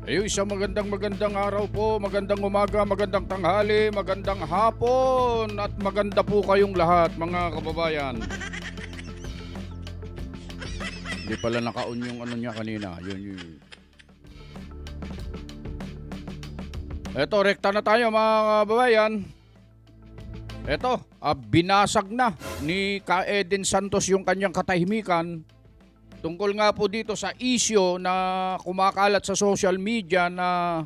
Isang magandang araw po, magandang umaga, magandang tanghali, magandang hapon at maganda po kayong lahat mga kababayan. Hindi pala naka-on yung ano niya kanina. Yun. Eto, rekta na tayo mga kababayan. Eto, binasag na ni Ka Eden Santos yung kanyang katahimikan. Tungkol nga po dito sa isyo na kumakalat sa social media na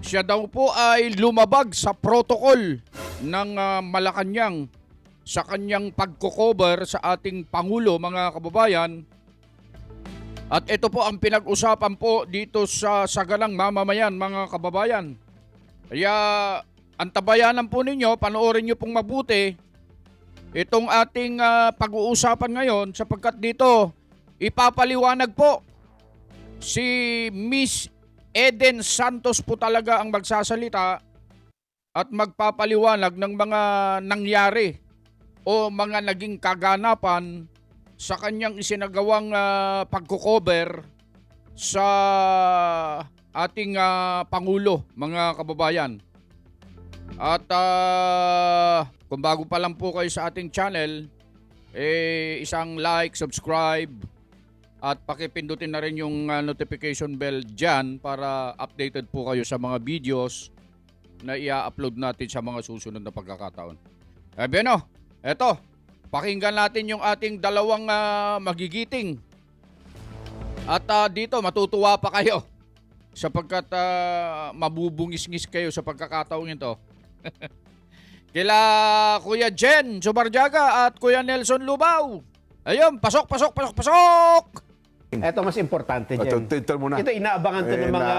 siya daw po ay lumabag sa protocol ng Malacanang sa kanyang pagko-cover sa ating Pangulo mga kababayan. At ito po ang pinag-usapan po dito sa sagalang mamamayan mga kababayan. Kaya antabayanan po ninyo, panoorin nyo pong mabuti itong ating pag-uusapan ngayon sapagkat dito ipapaliwanag po si Miss Eden Santos po talaga ang magsasalita at magpapaliwanag ng mga nangyari o mga naging kaganapan sa kanyang isinagawang pagko-cover sa ating Pangulo mga kababayan. At kung bago pa lang po kayo sa ating channel, isang like, subscribe, at pakipindutin na rin yung notification bell dyan para updated po kayo sa mga videos na i-upload natin sa mga susunod na pagkakataon. Beno, eto, pakinggan natin yung ating dalawang magigiting. At dito matutuwa pa kayo sapagkat mabubungis-ngis kayo sa pagkakataong ito. Kila Kuya Jen Subarjaga at Kuya Nelson Lubao. Ayun, pasok! Ito mas importante dyan. Ito muna. Ito inaabangan to ng mga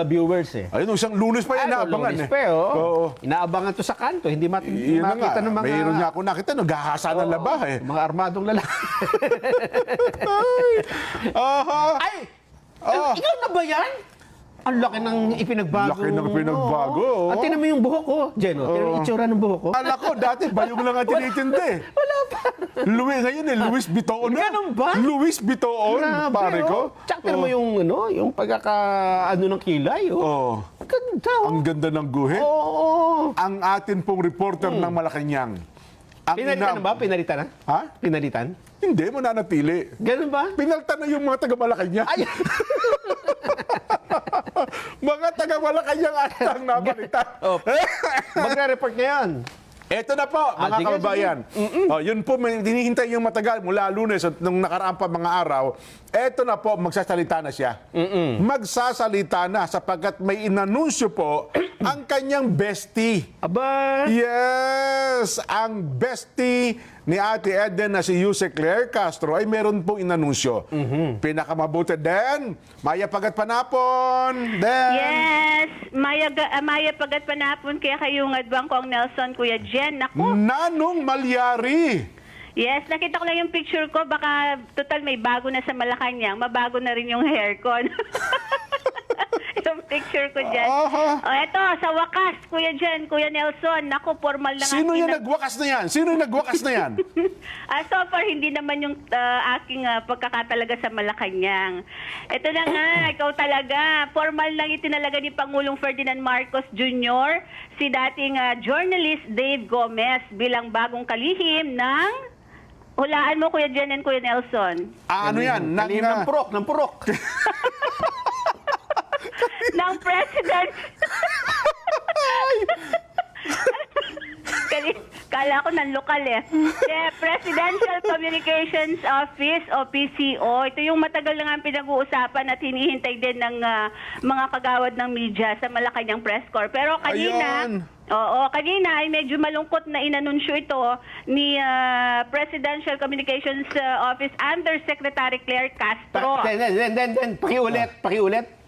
viewers eh. Ayun, isang Lunes pa yan inaabangan Lunes eh. pa, oh. Oo. Inaabangan to sa kanto. Hindi Yun na makita nga. ng mga... Mayroon niya ako nakita, naghahasa ng laba eh. Mga armadong lalaki. Aha! Ay! Ikaw na ba yan? Ang laki ng ipinagbago. Laki ng pinagbago, oh. At tinan mo yung buhok ko, Jen. Tinan mo yung itsura ng buhok ko. Kala ko, dati bayong lang ang tinitindi. Wala pa. Ngayon Luis Bitoon na. Ganun ba? Luis Bitoon, pare ko. Tsaka tinan mo yung pagkaka-ano ng kilay, oh. Oh. Ganda, oh. Ang ganda ng guhit. Oo. Ang atin pong reporter ng Malacanang. Pinalitan na ba? Pinalitan na? Ha? Pinalitan? Hindi, mananatili. Ganun ba? Pinaltan na yung mga taga-Malacanang. Ay! Mga taga-Malacanang atang napalitan. Oh, magre-report ngayon. Eto na po, mga sige, kababayan. Yun po, may hinihintay yung matagal mula Lunes at nung nakaraan pa mga araw. Eto na po, magsasalita na siya. Magsasalita na sapagkat may inanunsyo po ang kanyang bestie. Aba! Yes! Ang bestie ni Ate Eden na si Yuse Claire Castro ay meron pong inanunsyo. Pinakamabuti, Den! Maya Pagat Panapon! Den! Yes! Maya Pagat Panapon, kaya kayong adwang ko ang Nelson, Kuya Jen. Naku! Nanong Malyari! Yes, nakita ko lang yung picture ko. Baka total may bago na sa Malacanang. Mabago na rin yung hair ko. Yung picture ko dyan. Aha. O eto, sa wakas, Kuya Jen, Kuya Nelson. Naku, formal na Sino yung nagwakas na yan? Sino yung nagwakas na yan? So far, hindi naman yung aking pagkakatalaga sa Malacanang. Ito na nga, ikaw talaga. Formal lang itinalaga ni Pangulong Ferdinand Marcos Jr. si dating journalist Dave Gomez bilang bagong kalihim ng... Hulaan mo, Kuya Jen and Kuya Nelson. Ano yan? Kalim ng purok. Ng President. Kala ko ng lokal eh. The Presidential Communications Office o PCO. Ito yung matagal na nga pinag-uusapan at hinihintay din ng mga kagawad ng media sa Malacanang Press Corps. Pero kanina... Ayun. Oo, kanina ay medyo malungkot na inanunsyo ito ni Presidential Communications Office Undersecretary Claire Castro. Pakiulit.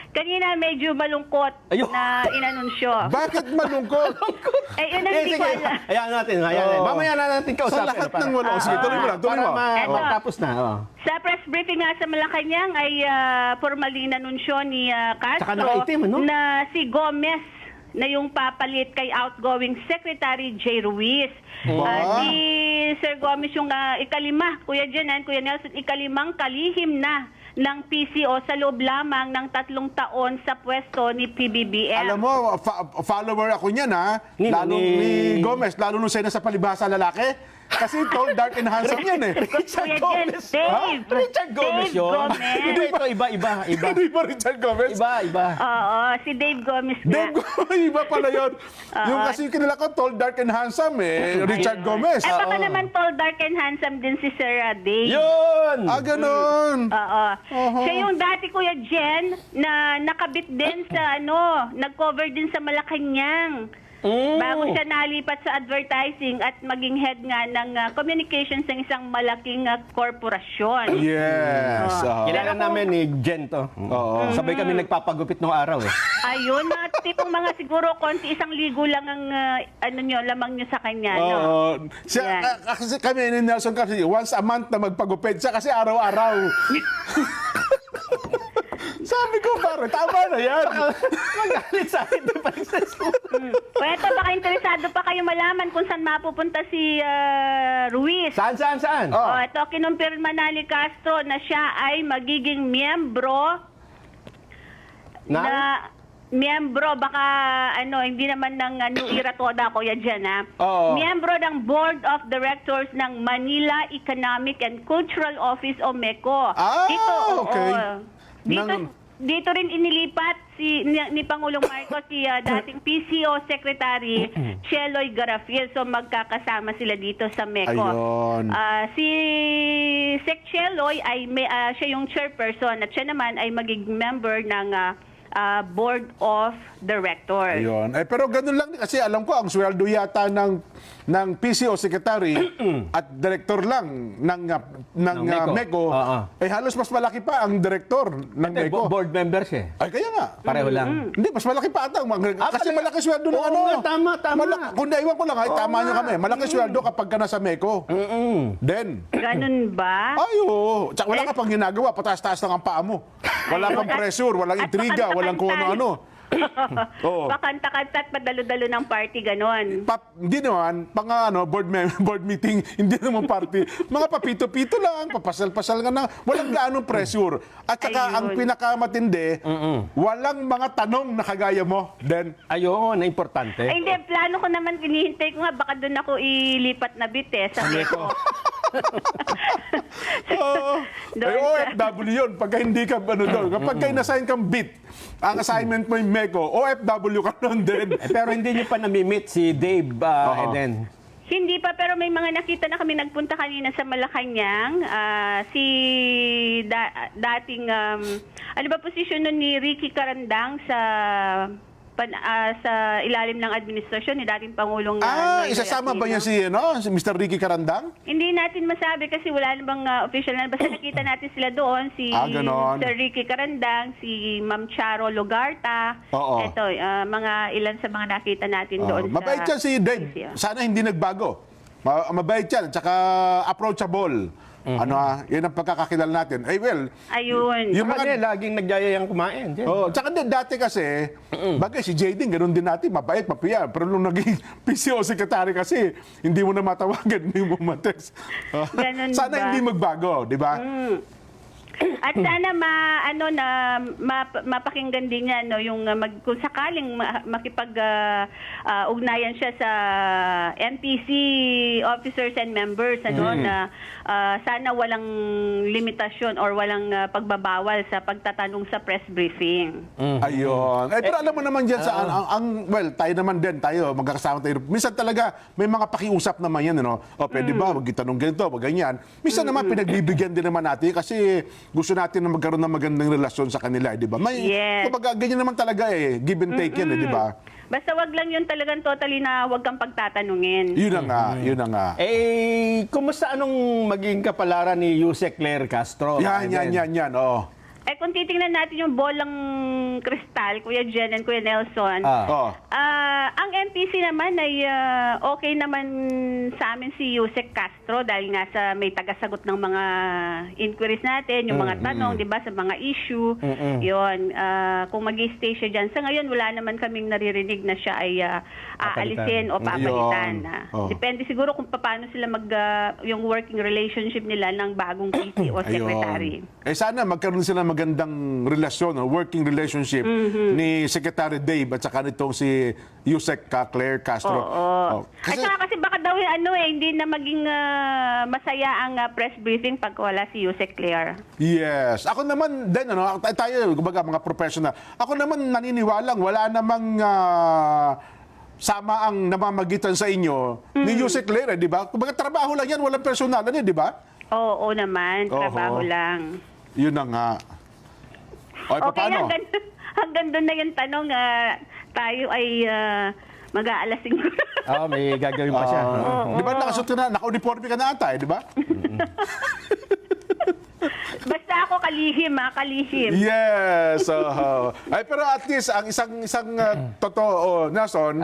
Kanina medyo malungkot Ayun. na inanunsyo. Bakit malungkot? Yun ang hindi ko alam. Hayaan natin. Mamaya na natin kausapin. Sa lahat ng wala. Sige, tuloy mo lang. Tuloy mo. Eto. Tapos na. Sa press briefing nga sa Malacanang ay formally inanunsyo ni Tsaka Castro nakaitim, ano? na si Gomez na yung papalit kay outgoing Secretary J. Ruiz. Si Sir Gomez yung ikalima, Kuya Jen and Kuya Nelson, ikalimang kalihim na ng PCO sa loob lamang ng 3 taon sa pwesto ni PBBM. Alam mo, follower ako niyan ha. Lalo ni Gomez, lalo nung siya nasa palibhasa lalaki. Kasi tall, dark, and handsome yan eh. Kuya Jen, Dave. Richard Gomez Dave yun. Gomez. Hindi, ito iba. Hindi ba Richard Gomez? Iba. Oo, si Dave Gomez nga. Dave Gomez, iba pala yun. Yung kasi kinila ko, tall, dark, and handsome eh. Richard Gomez. Eh, baka naman tall, dark, and handsome din si Sir Dave. Yun! Ganon. Oo. Siya yung dati Kuya Jen na nakabit din sa nag-cover din sa Malacanang. Bago siya nalipat sa advertising at maging head nga ng communications ng isang malaking korporasyon. Yes. Kilala namin ni Jen to. Sabay kami nagpapagupit nung araw eh. Ayun, tipong mga siguro konti isang ligo lang ang lamang nyo sa kanya. No? Oo. Yan. Kasi kami ni Nelson kasi once a month na magpagupit siya kasi araw-araw. Sabi ko, pare, tama na yan. Magalit sa akin ito pa O eto, baka interesado pa kayo malaman kung saan mapupunta si Ruiz. Saan? O eto, kinumpirma na ni Castro na siya ay magiging miyembro baka hindi naman ng New Era Toda Kuya Jen ha. Oo. Miyembro ng Board of Directors ng Manila Economic and Cultural Office o MECO. Okay. Dito rin inilipat ni Pangulong Marcos si dating PCO Secretary Cheloy Garafil. So magkakasama sila dito sa MECO. Ayun. Si Sec Cheloy ay siya yung chairperson at siya naman ay magiging member ng Board of Directors. Ayun. Pero ganun lang kasi alam ko ang sweldo yata ng PCO Secretary at Director lang ng MECO. MECO, halos mas malaki pa ang Director ng MECO. Board members eh. Ay, kaya nga. Pareho lang. Hindi, mas malaki pa ata. Kasi pala- malaki sweldo ng Oo nga, tama. Kung naiwan ko lang, tama nyo kami. Malaki sweldo kapag ka nasa MECO. Then, Ganun ba? ayo. Tsaka wala ka pang ginagawa, pataas-taas lang ang paa mo. Wala kang pressure, walang At intriga, walang kung ano-ano. Oo. Pakanta-kanta at padalo-dalo ng party, ganon. Hindi naman, board meeting, hindi naman party. Mga papito-pito lang, papasal-pasal nga na, walang gaanong pressure. At saka ang Ayun. pinakamatindi, walang mga tanong na kagaya mo. Then, Ayun, na importante. Ay, hindi, plano ko naman, hinihintay ko nga, baka doon ako ilipat na bit sa MECO. Doon sa- OFW yun, pagka hindi ka, doon, kapag kayo na-assign kang bit, ang assignment mo yung MECO, OFW ka nun din. Pero hindi niyo pa nami-meet si Dave Eden. Hindi pa, pero may mga nakita na kami nagpunta kanina sa Malacanang. Si dating, ano ba posisyon nun ni Ricky Carandang sa ilalim ng administrasyon ni dating Pangulong Noynoy Isasama ba Aquino. niya si Mr. Ricky Carandang? Hindi natin masabi kasi wala namang official na. Basta nakita natin sila doon. Si ganon. Sir Ricky Carandang, si Ma'am Charo Logarta. Oo. Ito, mga ilan sa mga nakita natin doon. Mabait yan si Dave. PCO. Sana hindi nagbago. Mabait yan. Tsaka approachable. Yan ang pagkakakilala natin. Ayun. Yung Mga mga... laging nagyayayang kumain. Jen. Tsaka din dati kasi, bagay si JD, ganun din natin, mabait, mapiya. Pero nung naging PCO secretary kasi, hindi mo na matawagan, hindi mo matext. Ganun Sana ba? hindi magbago, di ba? At sana mapakinggan din niya yung kung sakaling makipag-ugnayan siya sa NPC officers and members na sana walang limitasyon or walang pagbabawal sa pagtatanong sa press briefing. Ayun. Pero alam mo naman dyan sa, tayo naman din, magkakasama tayo. Minsan talaga, may mga pakiusap naman yan, pwede ba, mag-itanong ganito, ganyan. Minsan naman, pinagbibigyan din naman natin kasi gusto natin na magkaroon ng magandang relasyon sa kanila, di ba? Yes. Kumbaga, ganyan naman talaga give and take yan, di ba? Basta wag lang yun talagang totally na wag kang pagtatanungin. Yun na nga. Kumusta anong maging kapalaran ni Yusek Claire Castro? Yan. Eh kung titingnan natin yung bolang kristal, Kuya Jen and Kuya Nelson, Oh. ang MPC naman ay okay naman sa amin si Yusek Castro dahil nga sa may tagasagot ng mga inquiries natin, yung mga tanong, di ba, sa mga issue. Yun, kung mag-stay siya dyan. Sa ngayon, wala naman kaming naririnig na siya ay aalisin o papalitan. Yun. Oh. Depende siguro kung paano sila yung working relationship nila ng bagong PC o secretary. Ayun. Sana magkaroon sila magandang relasyon, working relationship ni Secretary Dave at saka nitong si Yusek Claire Castro. Oo. Kasi, At saka kasi baka daw hindi na maging masaya ang press briefing pag wala si Yusek Claire. yes. Ako naman din, tayo, kumbaga mga professional. Ako naman naniniwalang wala namang sama ang namamagitan sa inyo ni Yusek Claire, di ba? Kumbaga trabaho lang yan, walang personalan yan, di ba? Oo naman, trabaho lang. Yun na nga. O, Okay, paano? hanggang doon na yung tanong, tayo ay mag-aalasing ko. May gagawin pa siya. Di ba nakasuot ka na, naka-uniforme ka na ata, di ba? Basta ako kalihim, kalihim. Yes. Ay, pero at least, ang isang totoo, Nelson,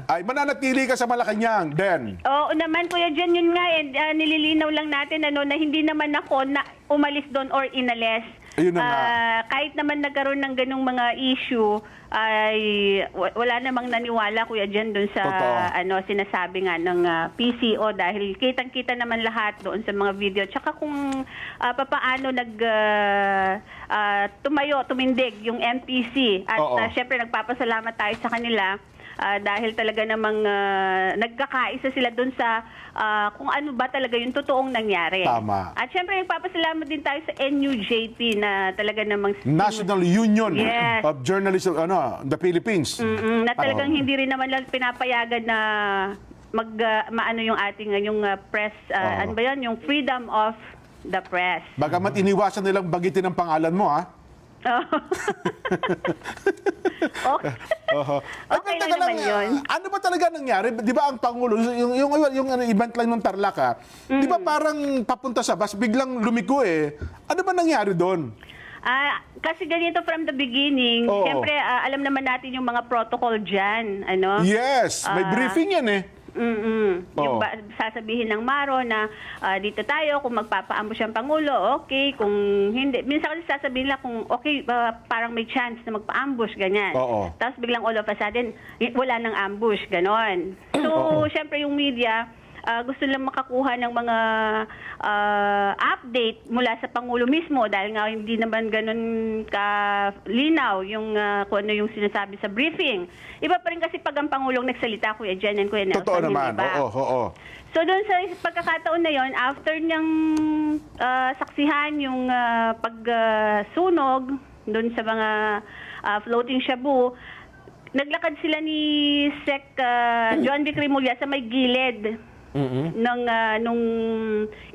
ay mananatili ka sa Malacanang, then. Oo naman, Kuya Jen, yun nga, nililinaw lang natin na hindi naman ako na umalis doon or inalis. Ayun na nga. Kahit naman nagkaroon ng ganung mga issue, ay wala namang naniwala, Kuya Jen, doon sa Totoo. sinasabi nga ng PCO dahil kitang-kita naman lahat doon sa mga video. Tsaka kung papaano tumindig yung MPC at syempre nagpapasalamat tayo sa kanila. Dahil talaga namang nagkakaisa sila doon sa kung ano ba talaga yung totoong nangyari. Tama. At syempre nagpapasalamat din tayo sa NUJP na talaga namang National Union Yes. of Journalists of the Philippines. na talagang hindi rin naman lang pinapayagan na maano yung ating yung press ano ba yun, yung freedom of the press. Bagamat iniwasan nilang bagitin ang pangalan mo, ha? Okay. Okay lang naman yun. Ano ba talaga nangyari? Di ba ang Pangulo, yung event lang ng Tarlac, di ba parang papunta sa bus, biglang lumiko eh. Ano ba nangyari doon? Kasi ganito from the beginning, Oo. siyempre alam naman natin yung mga protocol dyan, ano? Yes, may briefing yan eh. Yung sasabihin ng Maro na dito tayo, kung magpapa-ambush ang Pangulo, okay. Kung hindi, minsan kasi sasabihin lang kung okay, parang may chance na magpa-ambush, ganyan. Oo. Tapos biglang all of a sudden, wala nang ambush, ganon. So, syempre yung media, gusto lang makakuha ng mga update mula sa Pangulo mismo dahil nga hindi naman ganun kalinaw yung kung ano yung sinasabi sa briefing. Iba pa rin kasi pag ang Pangulong nagsalita, Kuya Jen and Kuya Nelson. Totoo naman, hindi ba? oo. So doon sa pagkakataon na yon, after niyang saksihan yung pagsunog doon sa mga floating shabu, naglakad sila ni Sec John Vic Remulla sa may gilid nung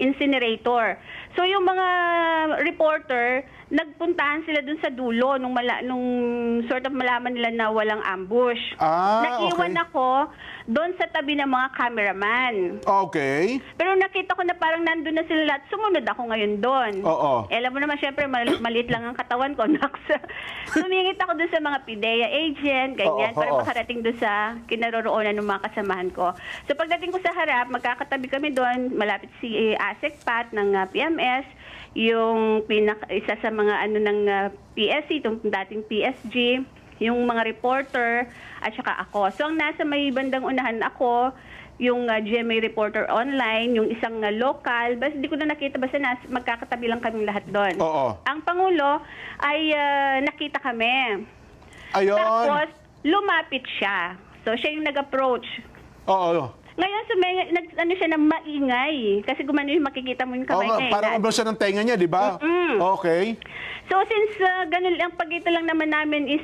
incinerator. So yung mga reporter, nagpuntahan sila dun sa dulo nung sort of malaman nila na walang ambush. Naiwan okay. ako doon sa tabi ng mga cameraman. Okay. Pero nakita ko na parang nandun na sila lahat. Sumunod ako ngayon doon. Oo. Alam mo naman, syempre, maliit lang ang katawan ko. Sumingit ako doon sa mga PIDEA agent, ganyan, para makarating doon sa kinaroroonan ng mga kasamahan ko. So pagdating ko sa harap, magkakatabi kami doon, malapit si Asek Pat ng PMS, yung isa sa mga ng PSC, itong dating PSG, yung mga reporter, at saka ako. So ang nasa may bandang unahan ako, yung GMA reporter online, yung isang local, basta di ko na nakita, basta magkakatabi lang kaming lahat doon. Oo. Ang Pangulo ay nakita kami. Ayun. Tapos lumapit siya. So siya yung nag-approach. Oo. Ngayon, ano siya na maingay. Kasi gumano yung makikita mo yung kamay niya. Parang umabot siya ng tenga niya, di ba? Okay. So since ganun ang pagitan lang naman namin is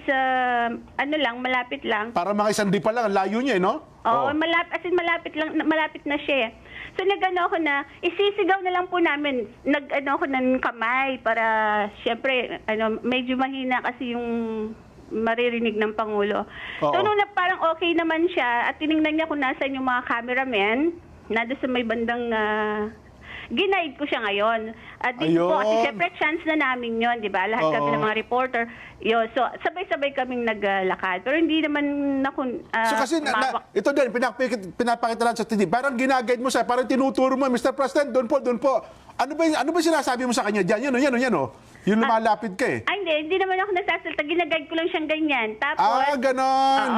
malapit lang. Para mga isang di pa lang, ang layo niya, no? Oo, malapit na siya. So nag-ano ako na, isisigaw na lang po namin, nag-ano ako ng kamay para, syempre, medyo mahina kasi yung maririnig ng Pangulo. Oo. So nung parang okay naman siya at tinignan niya kung nasaan yung mga cameramen, nado sa may bandang ginaid ko siya ngayon. At dito po, kasi Ayun. syempre chance na namin yon, di ba? Lahat Oo. kami ng mga reporter. Yun, so sabay-sabay kaming naglakad. Pero hindi naman So kasi ito din, pinapakita lang sa TV. Parang ginaguide mo siya, parang tinuturo mo, Mr. President, doon po. Ano ba sinasabi mo sa kanya dyan? Yan o. Yung lumalapit ka eh. Ay, hindi naman ako nagsasalita. Ginaguide ko lang siyang ganyan. Tapos, Ganon.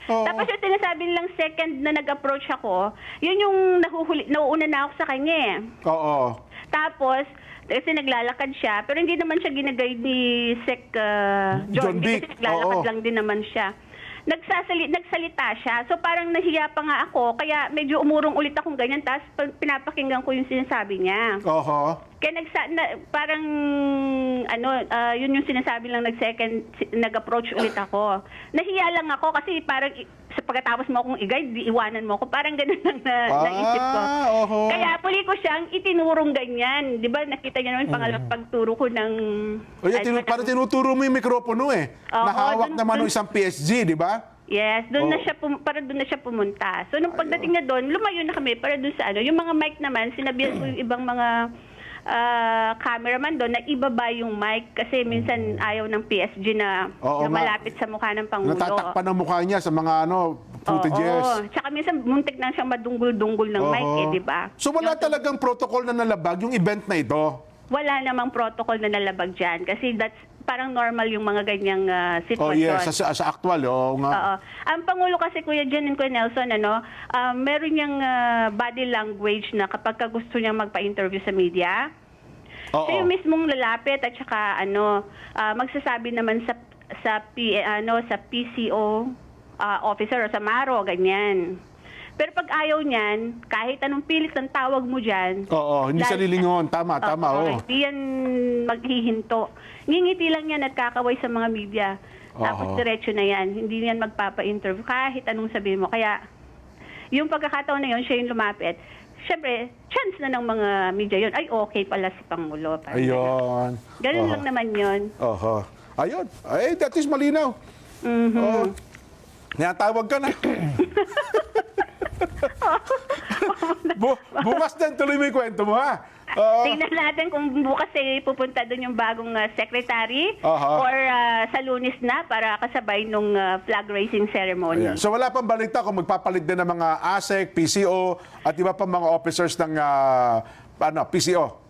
Oo. Tapos yung sinasabi lang second na nag-approach ako, yun yung nauuna na ako sa kanya eh. Oo. Tapos, kasi naglalakad siya, pero hindi naman siya ginaguide ni Sec John John Vic, kasi naglalakad oo. lang din naman siya. Nagsalita siya. So parang nahiya pa nga ako, kaya medyo umurong ulit akong ganyan, tapos pinapakinggan ko yung sinasabi niya. Oho. Kaya parang yun yung sinasabi lang nag-approach ulit ako. Nahiya lang ako kasi parang sa pagkatapos mo akong i-guide, iwanan mo ako. Parang ganun lang naisip ko. Oho. Kaya puli ko siyang itinurong ganyan. Di ba nakita niya naman pangalawang pagturo ko ng... Parang tinuturo mo yung mikropono eh. Oo, Nahawak naman ng isang PSG, di ba? Yes, doon na Oo. siya para doon na siya pumunta. So nung pagdating niya doon, lumayo na kami para doon sa yung mga mic naman, sinabihan ko yung ibang mga cameraman doon na ibaba yung mic kasi minsan ayaw ng PSG na Oo nga. malapit sa mukha ng Pangulo. Natatakpan ang mukha niya sa mga footages. Oo. Tsaka minsan muntik na siyang madunggol-dunggol ng mic Oho. di ba? So wala talagang protocol na nalabag yung event na ito? Wala namang protocol na nalabag dyan kasi that's parang normal yung mga ganyang Oh sitwasyon. yes, sa actual, nga. Oo. Ang Pangulo kasi, Kuya Jen and Kuya Nelson, meron niyang body language na kapag ka gusto niyang magpa-interview sa media, Oo. siya yung mismong lalapit at saka magsasabi naman sa PCO officer o sa Maro, ganyan. Pero pag ayaw niyan, kahit anong pilit ng tawag mo dyan, Oo, hindi siya lilingon. Tama, oo. hindi yan maghihinto. Ngingiti lang yan at kakaway sa mga media. Tapos Oo. diretso na yan. Hindi yan magpapa-interview kahit anong sabihin mo. Kaya yung pagkakataon na yun, siya yung lumapit. Siyempre, chance na ng mga media yun. Ay, okay pala si Pangulo. Parang Ayun. ganun Oho. lang naman yun. Oho. Ayun. Ay, that is malinaw. Mhm. Oo. Tawag ka na. Bukas din, tuloy mo yung kwento mo, ha? Oo. Tingnan natin kung bukas pupunta doon yung bagong secretary Aha. or sa Lunes na para kasabay nung flag raising ceremony. Ayan. So wala pang balita kung magpapalit din ng mga ASEC, PCO, at iba pang mga officers ng PCO.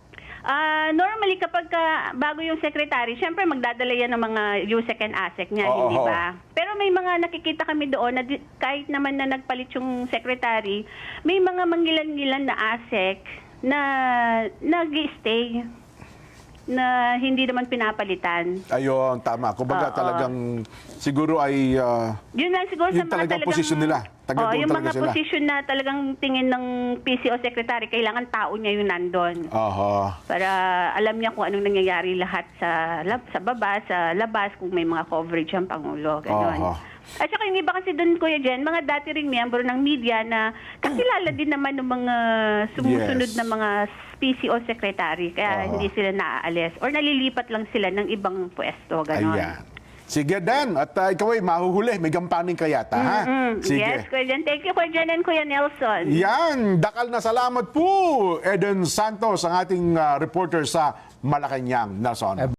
Normally, kapag bago yung secretary, syempre magdadala yan ng mga USEC and ASEC niya, Oo, hindi oo. ba? Pero may mga nakikita kami doon na kahit naman na nagpalit yung secretary, may mga manggilan-ngilan na ASEC na nag-stay, na hindi naman pinapalitan. Ayun, tama. Kumbaga Oo. talagang siguro ay Yun lang siguro Yun sa mga talagang posisyon nila. Taga doon yung talaga mga sila. posisyon na talagang tingin ng PCO secretary, kailangan tao niya yung nandun. Oho. Para alam niya kung anong nangyayari lahat sa baba, sa labas, kung may mga coverage ang Pangulo. Ganon. Aha. At saka yung iba kasi doon, Kuya Jen, mga dati ring miyembro ng media na kakilala din naman ng mga sumusunod Yes. na mga PCO secretary. Kaya hindi sila naaalis. Or nalilipat lang sila ng ibang pwesto. Ganon. Ayan. Sige, Dan. At ikaw ay mahuhuli. May gampaning ka yata, ha? Sige. Yes, Kuya Jen. Thank you, Kuya Jen and Kuya Nelson. Yan, dakal na salamat po, Eden Santos, ang ating reporter sa Malacanang, Nelson.